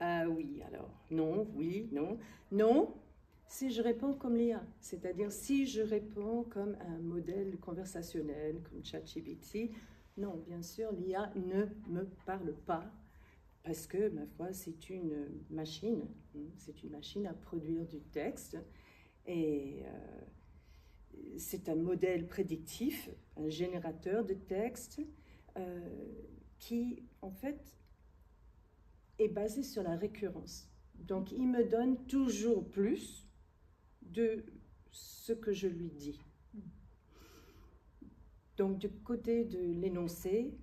Ah oui, alors, non, oui, non. Non, si je réponds comme l'IA, c'est-à-dire si je réponds comme un modèle conversationnel, comme ChatGPT, non, bien sûr, l'IA ne me parle pas, parce que, ma foi, c'est une machine à produire du texte, et c'est un modèle prédictif, un générateur de texte, euh, qui, en fait, est basé sur la récurrence. Donc, il me donne toujours plus de ce que je lui dis. Donc, du côté de l'énoncé,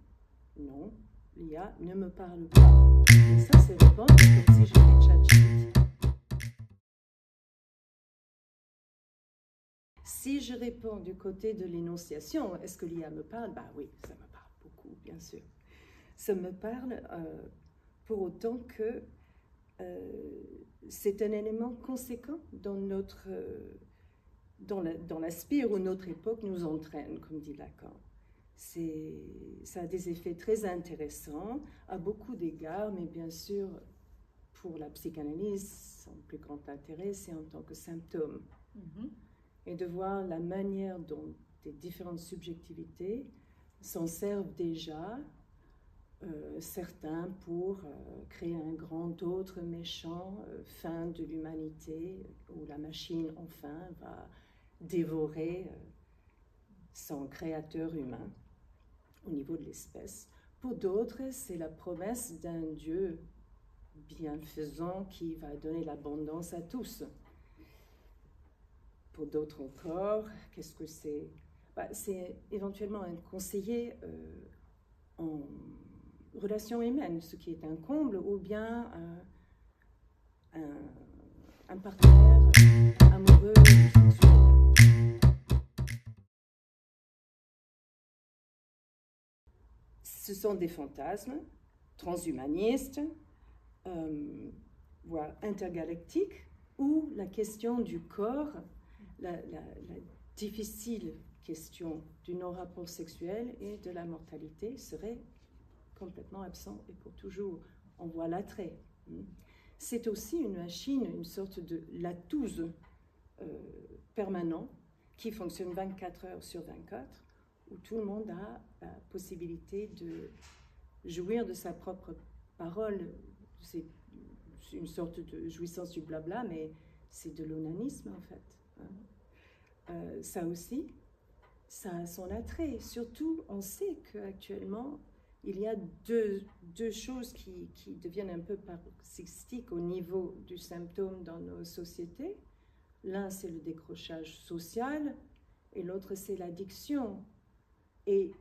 non, l'IA ne me parle pas. Et ça, c'est répondre comme si j'étais ChatGPT. Si je réponds du côté de l'énonciation, est-ce que l'IA me parle? Bah oui, ça me parle beaucoup, bien sûr. Ça me parle pour autant que c'est un élément conséquent dans dans la spire où notre époque nous entraîne, comme dit Lacan. Ça a des effets très intéressants à beaucoup d'égards, mais bien sûr, pour la psychanalyse, son plus grand intérêt, c'est en tant que symptôme. Et de voir la manière dont des différentes subjectivités s'en servent déjà, certains pour créer un grand autre méchant, fin de l'humanité, où la machine enfin va dévorer son créateur humain au niveau de l'espèce. Pour d'autres, c'est la promesse d'un Dieu bienfaisant qui va donner l'abondance à tous. Pour d'autres encore, qu'est-ce que c'est? C'est éventuellement un conseiller en relation humaine, ce qui est un comble, ou bien un partenaire amoureux ou sexuel. Ce sont des fantasmes transhumanistes, voire intergalactiques, où la question du corps, la difficile question du non-rapport sexuel et de la mortalité serait complètement absent et pour toujours. On voit l'attrait. C'est aussi une machine, une sorte de latouze permanent qui fonctionne 24 heures sur 24, où tout le monde a la possibilité de jouir de sa propre parole. C'est une sorte de jouissance du blabla, mais c'est de l'onanisme en fait. Ça aussi, ça a son attrait. Surtout, on sait qu'actuellement, il y a deux choses qui deviennent un peu paroxystiques au niveau du symptôme dans nos sociétés. L'un, c'est le décrochage social, et l'autre, c'est l'addiction. Et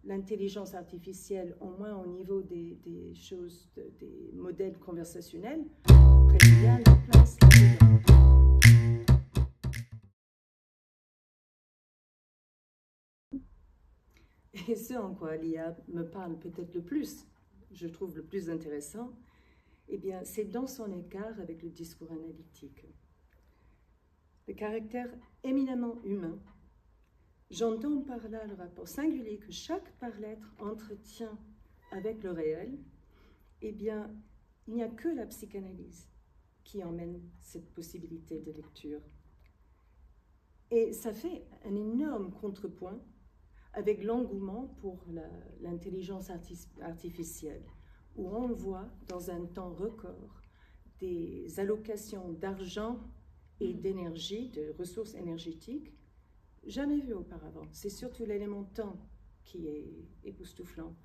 l'intelligence artificielle, au moins au niveau des choses, des modèles conversationnels, prennent bien leur place là-dedans. Et ce en quoi l'IA me parle peut-être le plus, je trouve le plus intéressant, eh bien, c'est dans son écart avec le discours analytique. Le caractère éminemment humain, j'entends par là le rapport singulier que chaque par-l'être entretient avec le réel, eh bien, il n'y a que la psychanalyse qui emmène cette possibilité de lecture. Et ça fait un énorme contrepoint avec l'engouement pour l'intelligence artificielle, où on voit dans un temps record des allocations d'argent et d'énergie, de ressources énergétiques, jamais vues auparavant. C'est surtout l'élément temps qui est époustouflant.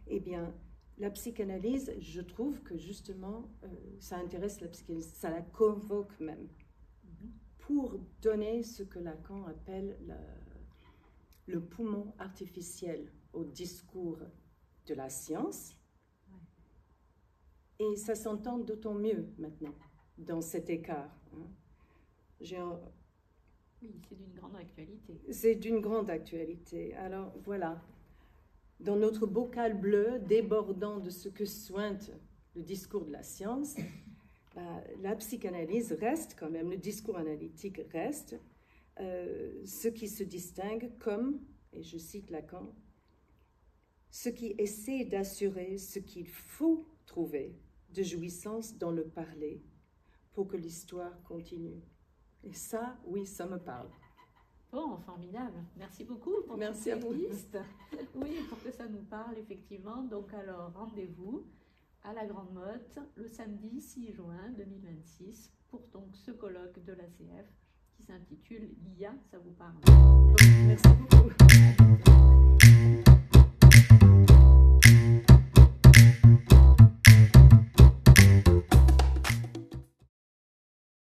Eh bien, la psychanalyse, je trouve que justement, ça intéresse la psychanalyse, ça la convoque même, pour donner ce que Lacan appelle le poumon artificiel au discours de la science. Et ça s'entend d'autant mieux maintenant, dans cet écart. Oui, c'est d'une grande actualité. C'est d'une grande actualité. Alors voilà, dans notre bocal bleu débordant de ce que sointe le discours de la science, la psychanalyse reste quand même, le discours analytique reste, ce qui se distingue comme, et je cite Lacan, ce qui essaie d'assurer ce qu'il faut trouver de jouissance dans le parler pour que l'histoire continue. Et ça, oui, ça me parle. Bon, formidable. Merci beaucoup pour Merci à cette vous. liste. Oui, pour que ça nous parle, effectivement. Donc, alors, rendez-vous à la Grande Motte le samedi 6 juin 2026 pour donc ce colloque de l'ACF qui s'intitule « L'IA, ça vous parle ?» Merci beaucoup.